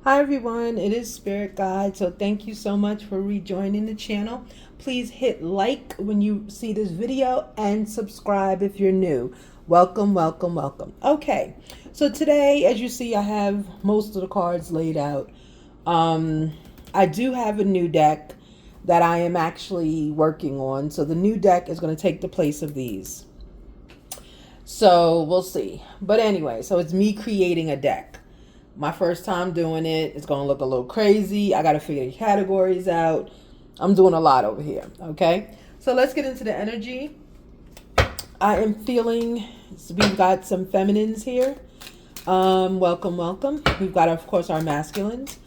Hi everyone, it is Spirit Guide. So thank you so much for rejoining the channel. Please hit like when you see this video and subscribe if you're new. Welcome, welcome, welcome. Okay, so today, as you see, I have most of the cards laid out. I do have a new deck that I am actually working on. So the new deck is going to take the place of these. So we'll see. But anyway, so it's me creating a deck. My first time doing it. It's going to look a little crazy. I got to figure the categories out. I'm doing a lot over here. Okay. So let's get into the energy. I am feeling, we've got some feminines here. Welcome, welcome. We've got, of course, our masculines.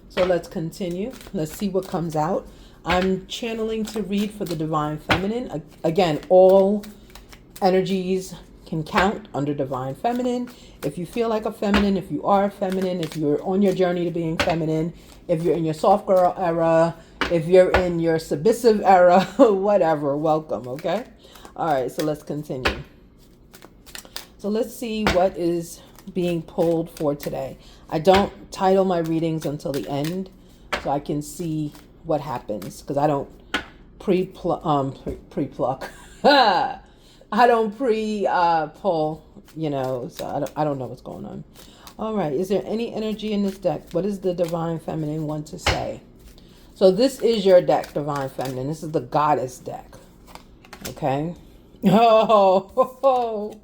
So let's continue. Let's see what comes out. I'm channeling to read for the divine feminine. Again, all energies can count under divine feminine. If you feel like a feminine, if you are feminine, if you're on your journey to being feminine, if you're in your soft girl era, if you're in your submissive era, whatever, welcome, okay? All right, so let's continue. So let's see what is being pulled for today. I don't title my readings until the end so I can see what happens because I don't pre-pluck. I don't pull, so I don't know what's going on. All right, is there any energy in this deck? What does the divine feminine want to say? So this is your deck, divine feminine. This is the goddess deck. Okay. Oh,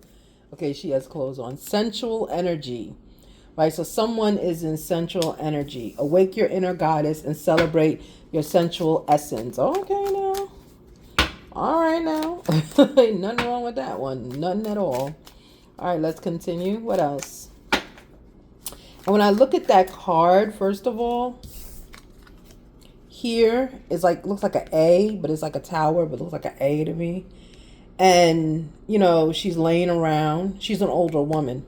okay, she has clothes on. Sensual energy. Right, so someone is in sensual energy. Awake your inner goddess and celebrate your sensual essence. Okay, now. All right, now. Ain't nothing wrong with that one. Nothing at all. All right, let's continue. What else? And when I look at that card, first of all, here is like, looks like an A, but it's like a tower, but it looks like an A to me. And, she's laying around. She's an older woman,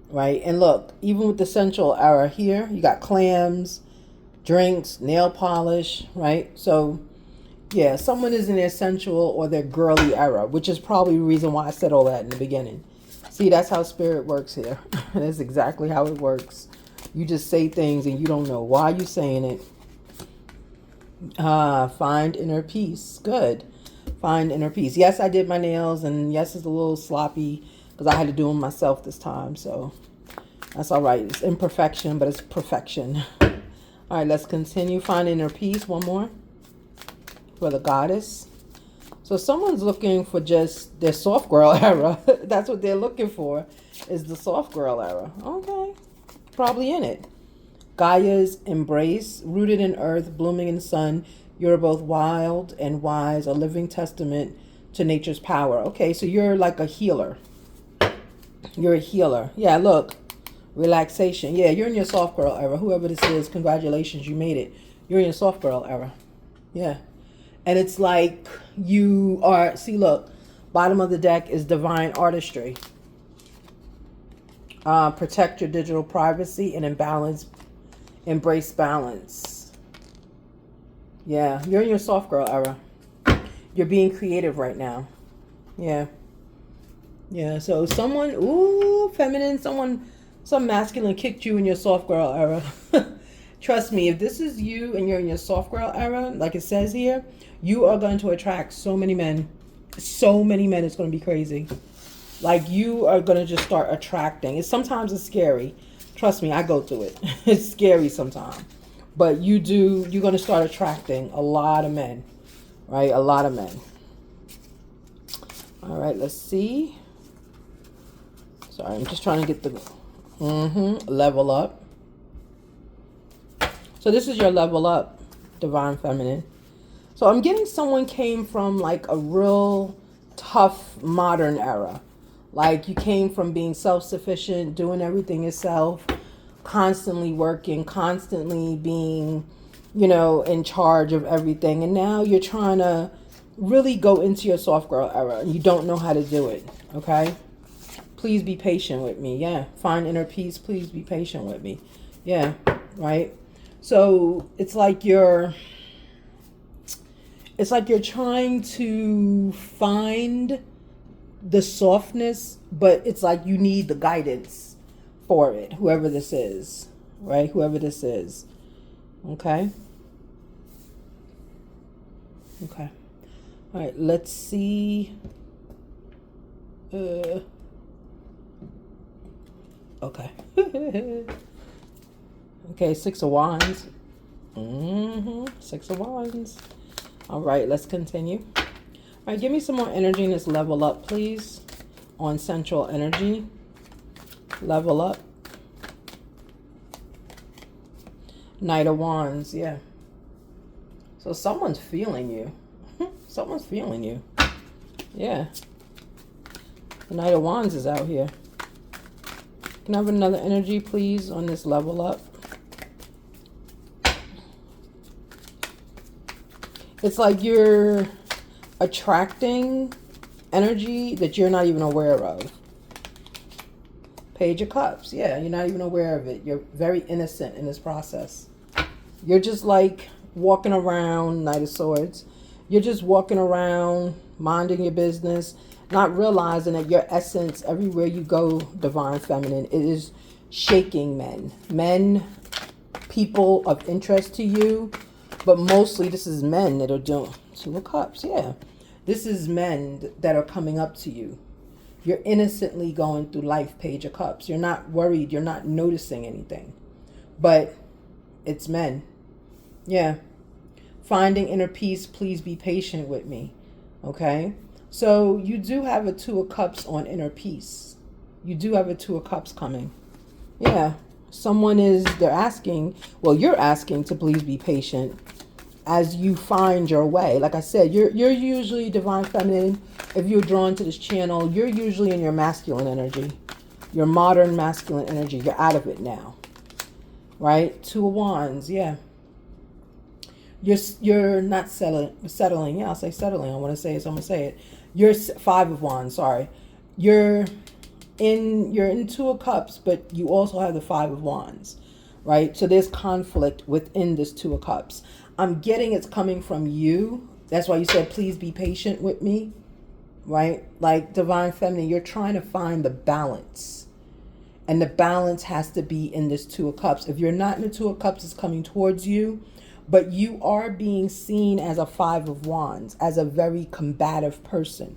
right? And look, even with the sensual era here, you got clams, drinks, nail polish, right? So, yeah, someone is in their sensual or their girly era, which is probably the reason why I said all that in the beginning. See, that's how spirit works here. That's exactly how it works. You just say things and you don't know why you're saying it. Find inner peace. Good. Find inner peace. Yes, I did my nails, and yes, it's a little sloppy because I had to do them myself this time. So that's all right. It's imperfection, but it's perfection. All right, let's continue. Find inner peace. One more for the goddess. So someone's looking for just their soft girl era. That's what they're looking for, is the soft girl era. Okay, probably in it. Gaia's embrace, rooted in earth, blooming in sun. You're both wild and wise, a living testament to nature's power. Okay, so you're like a healer. You're a healer. Yeah, look. Relaxation. Yeah, you're in your soft girl era. Whoever this is, congratulations, you made it. You're in your soft girl era. Yeah. And it's like you are, see, look, bottom of the deck is divine artistry. Protect your digital privacy and embrace balance. Yeah, you're in your soft girl era. You're being creative right now. Yeah. Yeah, so someone, feminine, some masculine kicked you in your soft girl era. Trust me, if this is you and you're in your soft girl era, like it says here, you are going to attract so many men. So many men, it's going to be crazy. Like, you are going to just start attracting. Sometimes it's scary. Trust me, I go through it. It's scary sometimes. But you're going to start attracting a lot of men. Right? A lot of men. All right, let's see. Sorry, I'm just trying to get the level up. So this is your level up, divine feminine. So I'm getting someone came from like a real tough modern era. Like you came from being self-sufficient, doing everything yourself, constantly working, constantly being, in charge of everything. And now you're trying to really go into your soft girl era and you don't know how to do it. Okay? Please be patient with me. Yeah. Find inner peace. Please be patient with me. Yeah. Right? So it's like you're trying to find the softness, but it's like you need the guidance for it, whoever this is. right? Whoever this is. Okay. Okay. All right, let's see. Okay. Okay, Six of Wands. Six of Wands. All right, let's continue. All right, give me some more energy in this level up, please. On Central Energy. Level up. Knight of Wands, yeah. So someone's feeling you. Someone's feeling you. Yeah. The Knight of Wands is out here. Can I have another energy, please, on this level up? It's like you're attracting energy that you're not even aware of. Page of Cups. Yeah, you're not even aware of it. You're very innocent in this process. You're just like walking around, Knight of Swords. You're just walking around, minding your business, not realizing that your essence, everywhere you go, Divine Feminine, it is shaking men. Men, people of interest to you, but mostly this is men that are doing. Two of Cups, yeah. This is men that are coming up to you. You're innocently going through life, Page of Cups. You're not worried. You're not noticing anything. But it's men. Yeah. Finding inner peace. Please be patient with me. Okay? So you do have a Two of Cups on inner peace. You do have a Two of Cups coming. Yeah. Someone is, they're asking, well, you're asking to please be patient as you find your way. Like I said, you're usually Divine Feminine. If you're drawn to this channel, you're usually in your masculine energy, your modern masculine energy. You're out of it now, right? Two of Wands, yeah. You're not settling. Yeah, I'll say settling. I want to say it, so I'm gonna say it. You're Five of Wands. Sorry, you're in Two of Cups, but you also have the Five of Wands, right? So there's conflict within this Two of Cups. I'm getting it's coming from you. That's why you said, please be patient with me, right? Like Divine Feminine, you're trying to find the balance. And the balance has to be in this Two of Cups. If you're not in the Two of Cups, it's coming towards you. But you are being seen as a Five of Wands, as a very combative person,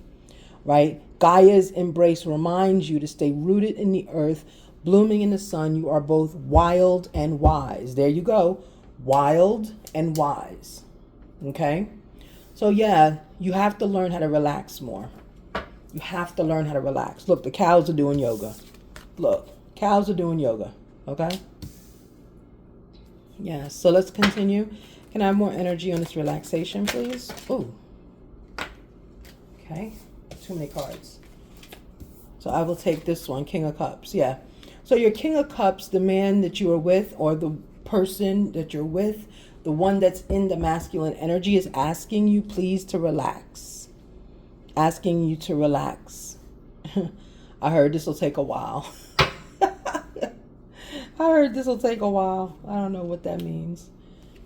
right? Gaia's embrace reminds you to stay rooted in the earth, blooming in the sun. You are both wild and wise. There you go. Wild and wise. Okay? So yeah, you have to learn how to relax more. You have to learn how to relax. Look, the cows are doing yoga. Look, cows are doing yoga. Okay? Yeah, so let's continue. Can I have more energy on this relaxation, please? Ooh. Okay. Too many cards. So I will take this one, King of Cups. Yeah. So your King of Cups, the man that you are with, or the person that you're with, the one that's in the masculine energy, is asking you please to relax. Asking you to relax. I heard this will take a while. I heard this will take a while. I don't know what that means.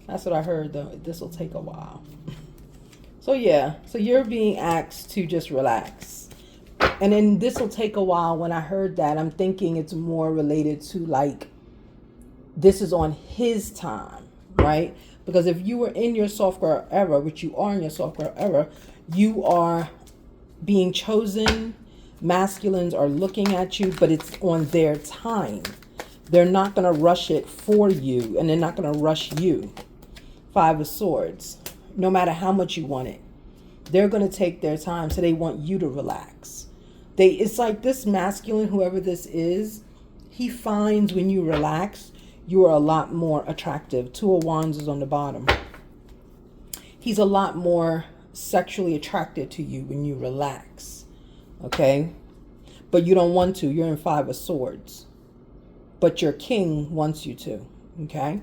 That's what I heard, though. This will take a while. So yeah, so you're being asked to just relax. And then this will take a while. When I heard that, I'm thinking it's more related to like, this is on his time, right? Because if you were in your soft girl era, which you are in your soft girl era, you are being chosen. Masculines are looking at you, but it's on their time. They're not going to rush it for you, and they're not going to rush you. Five of Swords. No matter how much you want it, they're going to take their time, so they want you to relax. It's like this masculine, whoever this is, he finds when you relax, you are a lot more attractive. Two of Wands is on the bottom. He's a lot more sexually attracted to you when you relax. Okay? But you don't want to. You're in Five of Swords. But your king wants you to. Okay?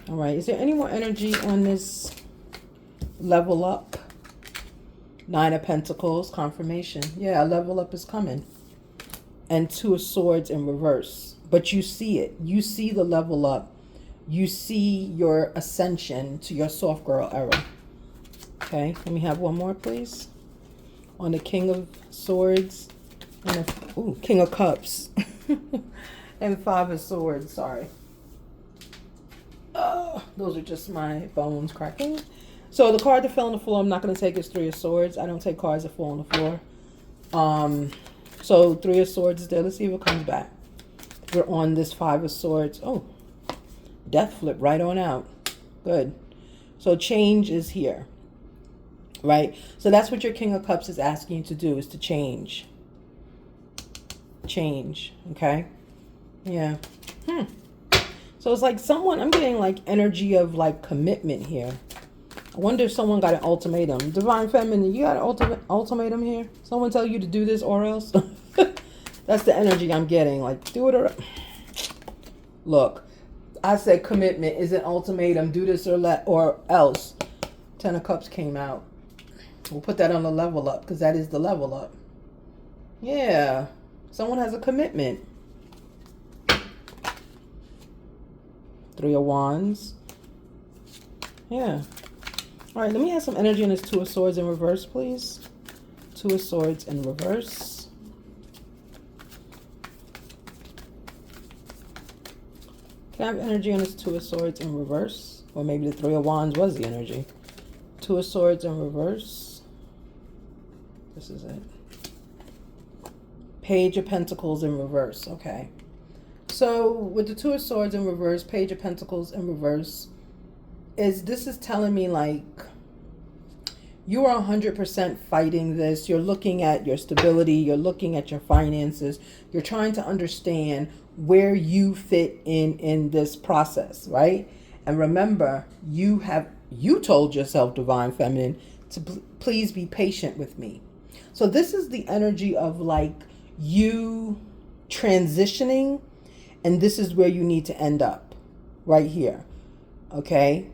All right. Is there any more energy on this level up? Nine of Pentacles, confirmation. Yeah, a level up is coming. And Two of Swords in reverse. But you see it. You see the level up. You see your ascension to your soft girl era. Okay. Let me have one more, please. On the King of Swords. And King of Cups. And Five of Swords, sorry. Those are just my bones cracking. So the card that fell on the floor, I'm not going to take is Three of Swords. I don't take cards that fall on the floor. So Three of Swords is there. Let's see what comes back. We're on this Five of Swords. Oh, Death flip right on out. Good. So change is here. Right? So that's what your King of Cups is asking you to do, is to change. Change. Okay? Yeah. So it's like someone, I'm getting like energy of like commitment here. I wonder if someone got an ultimatum. Divine Feminine, you got an ultimatum here? Someone tell you to do this or else? That's the energy I'm getting. Like, do it or... Look, I said commitment is an ultimatum. Do this or else. Ten of Cups came out. We'll put that on the level up because that is the level up. Yeah. Someone has a commitment. Three of Wands. Yeah. All right, let me have some energy on this Two of Swords in reverse, please. Two of Swords in reverse. Can I have energy on this Two of Swords in reverse? Or maybe the Three of Wands was the energy. Two of Swords in reverse. This is it. Page of Pentacles in reverse. Okay. So with the Two of Swords in reverse, Page of Pentacles in reverse, this is telling me like you are 100% fighting this. You're looking at your stability. You're looking at your finances. You're trying to understand where you fit in this process, right? And remember, you told yourself, Divine Feminine, to please be patient with me. So this is the energy of like you transitioning, and this is where you need to end up, right here, okay?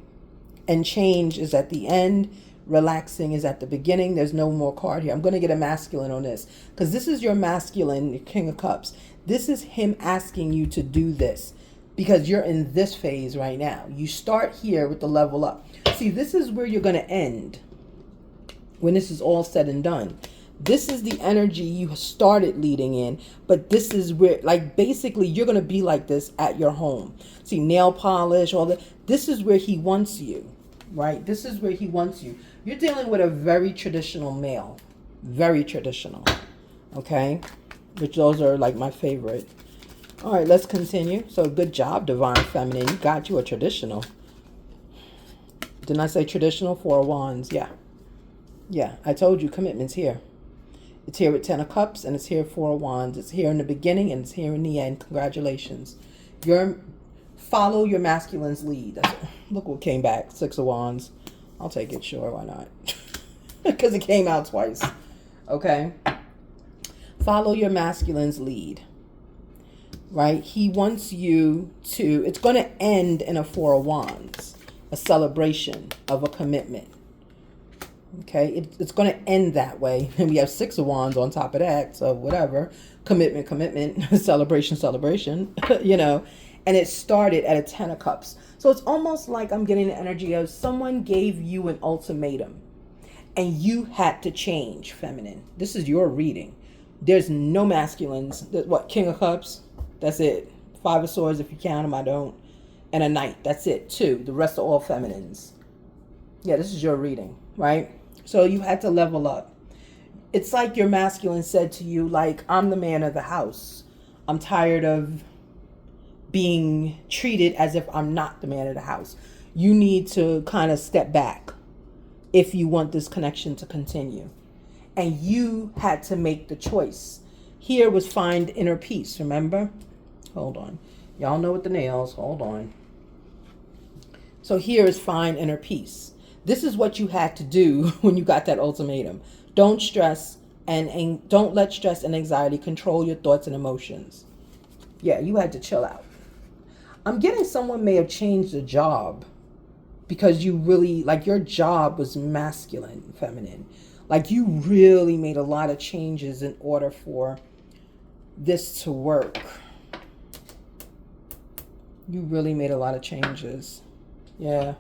And change is at the end. Relaxing is at the beginning. There's no more card here. I'm going to get a masculine on this because this is your masculine, your King of Cups. This is him asking you to do this because you're in this phase right now. You start here with the level up. See, this is where you're going to end when this is all said and done. This is the energy you started leading in, but this is where, like, basically you're going to be like this at your home. See, nail polish, all that. This is where he wants you, right? This is where he wants you. You're dealing with a very traditional male, very traditional, okay? Which those are like my favorite. All right, let's continue. So good job, Divine Feminine. You got you a traditional. Didn't I say traditional? Four of Wands, yeah. Yeah, I told you commitment's here. It's here with Ten of Cups, and it's here Four of Wands. It's here in the beginning, and it's here in the end. Congratulations. Follow your masculine's lead. Look what came back. Six of Wands. I'll take it, sure. Why not? Because it came out twice. Okay? Follow your masculine's lead. Right? He wants you to... It's going to end in a Four of Wands. A celebration of a commitment. Okay, it's going to end that way. And we have Six of Wands on top of that. So whatever. Commitment, celebration, you know. And it started at a Ten of Cups. So it's almost like I'm getting the energy of someone gave you an ultimatum. And you had to change, Feminine. This is your reading. There's no masculines. What, King of Cups? That's it. Five of Swords, if you count them, I don't. And a Knight. That's it, too. The rest are all feminines. Yeah, this is your reading, right? So you had to level up. It's like your masculine said to you, like, I'm the man of the house. I'm tired of being treated as if I'm not the man of the house. You need to kind of step back if you want this connection to continue. And you had to make the choice. Here was find inner peace, remember? Hold on. Y'all know with the nails. Hold on. So here is find inner peace. This is what you had to do when you got that ultimatum. Don't stress and don't let stress and anxiety control your thoughts and emotions. Yeah, you had to chill out. I'm getting someone may have changed the job because you really, like, your job was masculine, feminine. Like, you really made a lot of changes in order for this to work. You really made a lot of changes. Yeah.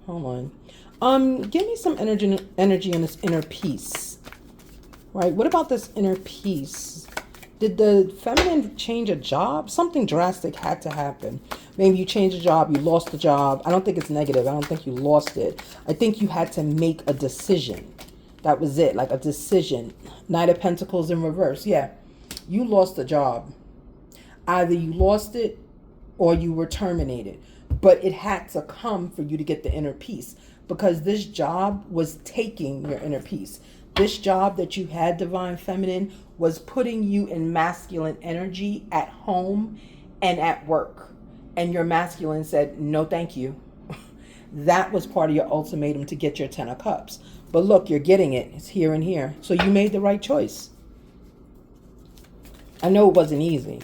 Hold on. Give me some energy on this inner peace. Right? What about this inner peace Did the feminine change a job? Something drastic had to happen. Maybe you changed a job, you lost the job. I don't think it's negative. I don't think you lost it. I think you had to make a decision. That was it, like a decision. Knight of Pentacles in reverse. Yeah, you lost the job. Either you lost it or you were terminated. But it had to come for you to get the inner peace, because this job was taking your inner peace. This job that you had, Divine Feminine, was putting you in masculine energy at home and at work. And your masculine said, no, thank you. That was part of your ultimatum to get your 10 of Cups. But look, you're getting it. It's here and here. So you made the right choice. I know it wasn't easy,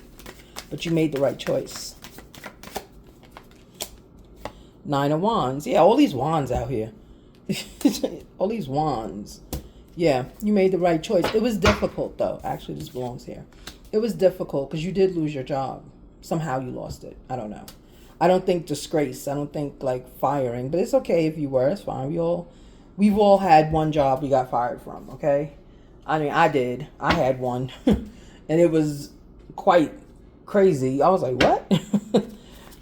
but you made the right choice. 9 of Wands. Yeah, all these wands out here. All these wands. Yeah, you made the right choice. It was difficult, though. Actually, this belongs here. It was difficult because you did lose your job. Somehow you lost it. I don't know. I don't think disgrace. I don't think, like, firing. But it's okay if you were. It's fine. We've all had one job we got fired from, okay? I mean, I did. I had one. And it was quite crazy. I was like, what?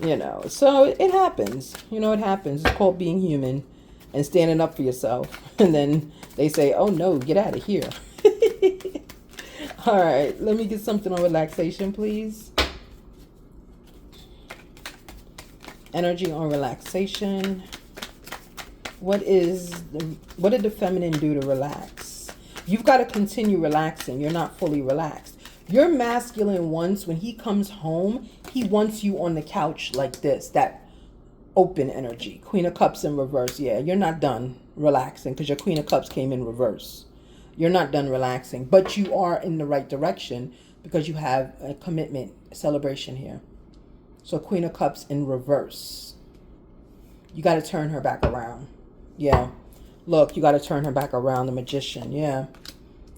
You know, so it happens. You know, it happens. It's called being human and standing up for yourself. And then they say, oh, no, get out of here. All right, let me get something on relaxation, please. Energy on relaxation. What did the feminine do to relax? You've got to continue relaxing. You're not fully relaxed. Your masculine wants, when he comes home, he wants you on the couch like this, that open energy. Queen of Cups in reverse. Yeah, you're not done relaxing because your Queen of Cups came in reverse. You're not done relaxing, but you are in the right direction because you have a commitment, celebration here. So Queen of Cups in reverse. You got to turn her back around. Yeah. Look, you got to turn her back around, the Magician. Yeah.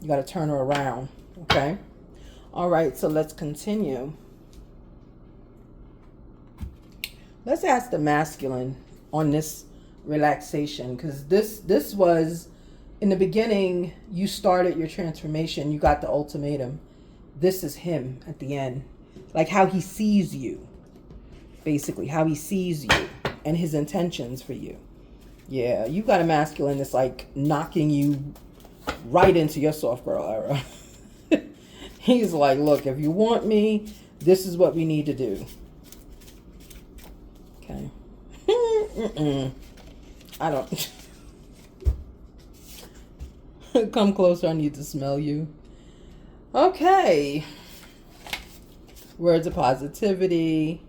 You got to turn her around. Okay. All right, so let's continue. Let's ask the masculine on this relaxation, because this was, in the beginning, you started your transformation. You got the ultimatum. This is him at the end. Like how he sees you. Basically, how he sees you and his intentions for you. Yeah, you got a masculine that's like knocking you right into your soft girl era. He's like, look, if you want me, this is what we need to do. Okay. I don't. Come closer, I need to smell you. Okay. Words of positivity.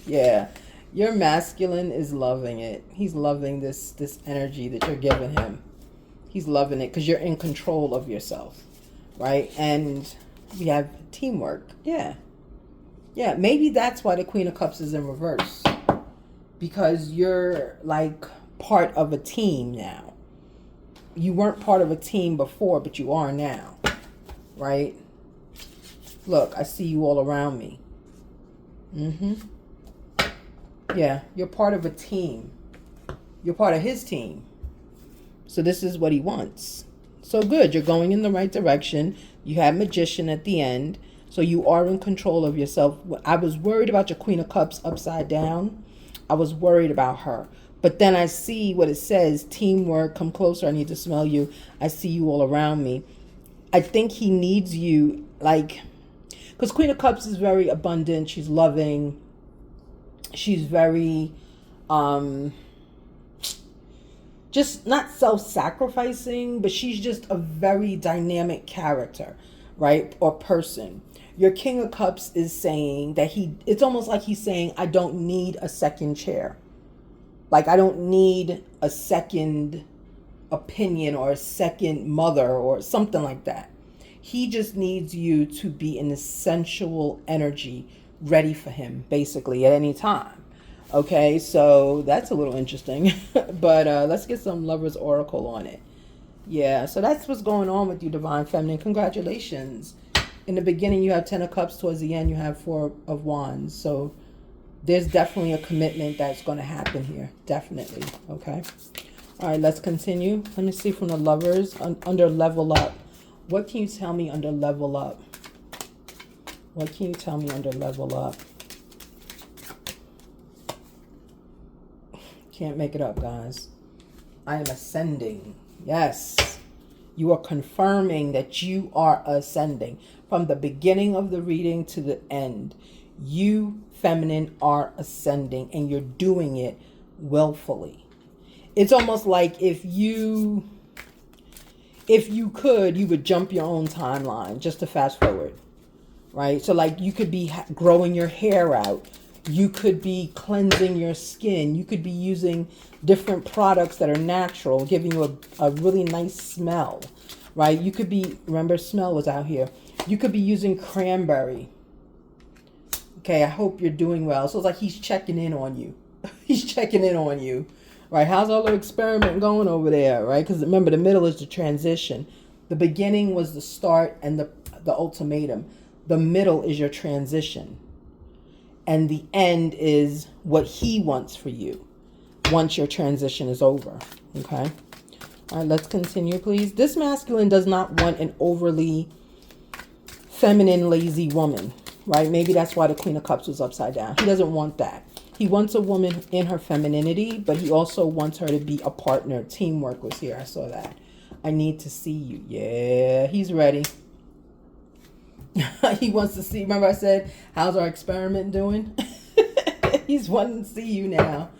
Yeah. Your masculine is loving it. He's loving this energy that you're giving him. He's loving it because you're in control of yourself. Right? And we have teamwork. Yeah. Yeah, maybe that's why the Queen of Cups is in reverse. Because you're like part of a team now. You weren't part of a team before, but you are now. Right? Look, I see you all around me. Yeah, you're part of a team. You're part of his team. So this is what he wants. So good, you're going in the right direction. You have Magician at the end. So you are in control of yourself. I was worried about your Queen of Cups upside down. I was worried about her. But then I see what it says, teamwork, come closer, I need to smell you. I see you all around me. I think he needs you, like, because Queen of Cups is very abundant. She's loving. She's very, just not self-sacrificing, but she's just a very dynamic character, right? Or person. Your King of Cups is saying that it's almost like he's saying, I don't need a second chair. Like, I don't need a second opinion or a second mother or something like that. He just needs you to be in the sensual energy ready for him, basically, at any time. Okay, so that's a little interesting. But let's get some Lover's Oracle on it. Yeah, so that's what's going on with you, Divine Feminine. Congratulations. In the beginning, you have 10 of Cups. Towards the end, you have 4 of Wands. So there's definitely a commitment that's going to happen here. Definitely. Okay. All right, let's continue. Let me see from the Lovers under Level Up. What can you tell me under Level Up? What can you tell me under level up? Can't make it up, guys. I am ascending. Yes. You are confirming that you are ascending. From the beginning of the reading to the end, you, feminine, are ascending, and you're doing it willfully. It's almost like if you could, you would jump your own timeline just to fast forward, right? So like you could be growing your hair out. You could be cleansing your skin. You could be using different products that are natural, giving you a really nice smell, right? You could be, remember smell was out here. You could be using cranberry. Okay, I hope you're doing well. So it's like he's checking in on you. He's checking in on you, right? How's all the experiment going over there, right? Because remember, the middle is the transition. The beginning was the start and the ultimatum. The middle is your transition. And the end is what he wants for you once your transition is over. Okay. All right, let's continue, please. This masculine does not want an overly feminine, lazy woman, right? Maybe that's why the Queen of Cups was upside down. He doesn't want that. He wants a woman in her femininity, but he also wants her to be a partner. Teamwork was here. I saw that. I need to see you. Yeah, he's ready. He wants to see. Remember I said, how's our experiment doing? He's wanting to see you now.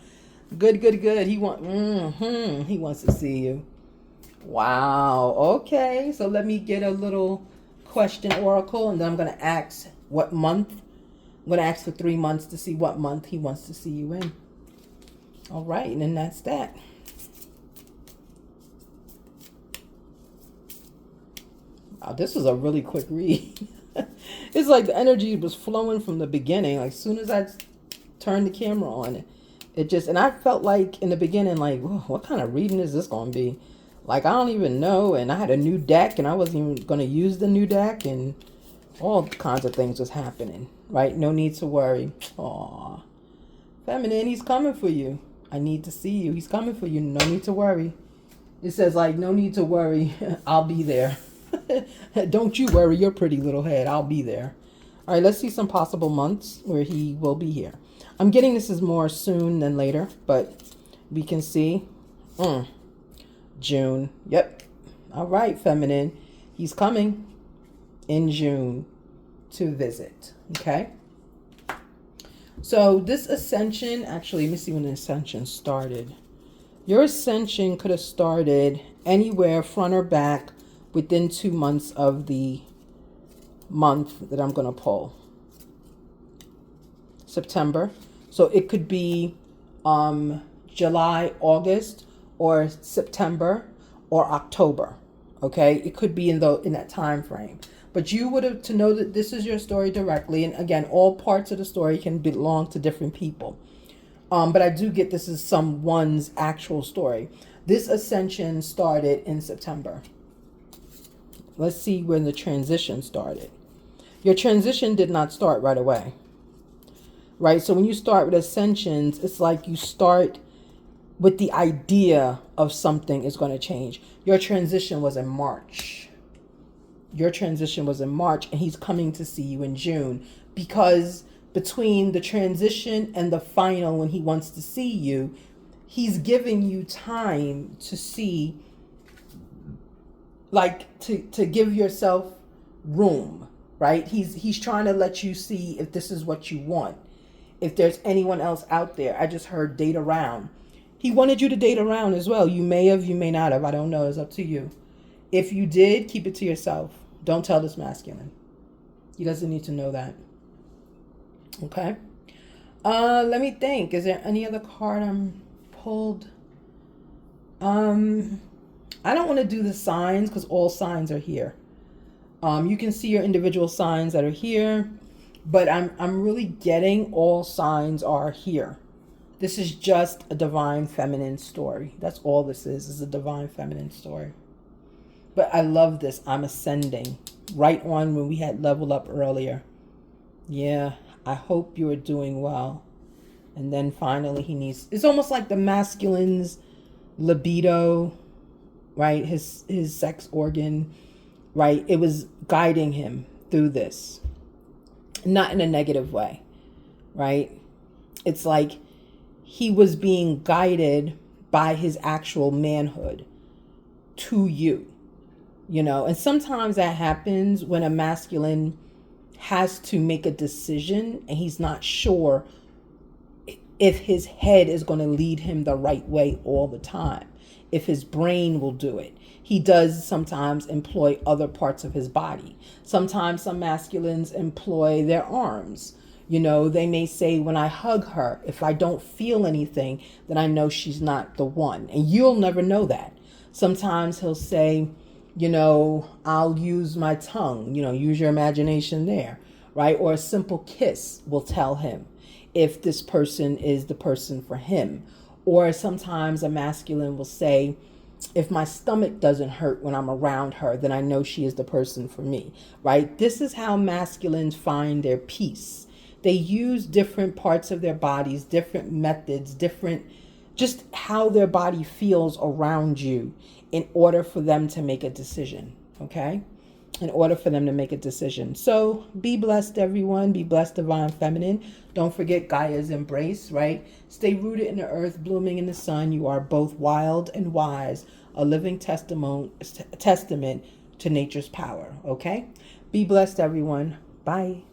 Good. He wants to see you. Wow. Okay. So let me get a little question oracle, and then I'm going to ask what month. I'm going to ask for 3 months to see what month he wants to see you in. All right. And then that's that. Wow, this was a really quick read. It's like the energy was flowing from the beginning. Like, as soon as I turned the camera on, it just, and I felt like in the beginning, like, what kind of reading is this going to be? Like, I don't even know. And I had a new deck, and I wasn't even going to use the new deck, and all kinds of things was happening, right? No need to worry. Aw, feminine, he's coming for you. I need to see you. He's coming for you. No need to worry. It says, like, no need to worry. I'll be there. Don't you worry your pretty little head. I'll be there. All right, let's see some possible months where he will be here. I'm getting this is more soon than later, but we can see. June. Yep. All right, feminine. He's coming in June to visit. Okay. So this ascension, actually, let me see when the ascension started. Your ascension could have started anywhere, front or back, within 2 months of the month that I'm going to pull. September. So it could be July, August, or September, or October. Okay, it could be in that time frame. But you would have to know that this is your story directly. And again, all parts of the story can belong to different people. But I do get this is someone's actual story. This ascension started in September. Let's see when the transition started. Your transition did not start right away, right? So when you start with ascensions, it's like you start with the idea of something is going to change. Your transition was in March. Your transition was in March, and he's coming to see you in June, because between the transition and the final, when he wants to see you, he's giving you time to see, like to give yourself room, right? He's trying to let you see if this is what you want. If there's anyone else out there. I just heard date around. He wanted you to date around as well. You may have, you may not have. I don't know. It's up to you. If you did, keep it to yourself. Don't tell this masculine. He doesn't need to know that. Okay. Let me think. Is there any other card I'm pulled? I don't want to do the signs because all signs are here. You can see your individual signs that are here, but I'm really getting all signs are here. This is just a divine feminine story. That's all this is a divine feminine story. But I love this. I'm ascending. Right on when we had leveled up earlier. Yeah, I hope you are doing well. And then finally he needs, it's almost like the masculine's libido, right? His sex organ, right? It was guiding him through this. not in a negative way, right? It's like he was being guided by his actual manhood to you, and sometimes that happens when a masculine has to make a decision and he's not sure if his head is going to lead him the right way all the time, if his brain will do it. He does sometimes employ other parts of his body. Sometimes some masculines employ their arms. They may say, when I hug her, if I don't feel anything, then I know she's not the one. And you'll never know that. Sometimes he'll say, I'll use my tongue, use your imagination there, right? Or a simple kiss will tell him if this person is the person for him. Or sometimes a masculine will say, if my stomach doesn't hurt when I'm around her, then I know she is the person for me, right? This is how masculines find their peace. They use different parts of their bodies, different methods, just how their body feels around you in order for them to make a decision, okay? In order for them to make a decision. So be blessed, everyone. Be blessed, divine feminine. Don't forget Gaia's embrace, right? Stay rooted in the earth, blooming in the sun. You are both wild and wise, a living testament to nature's power, okay? Be blessed, everyone. Bye.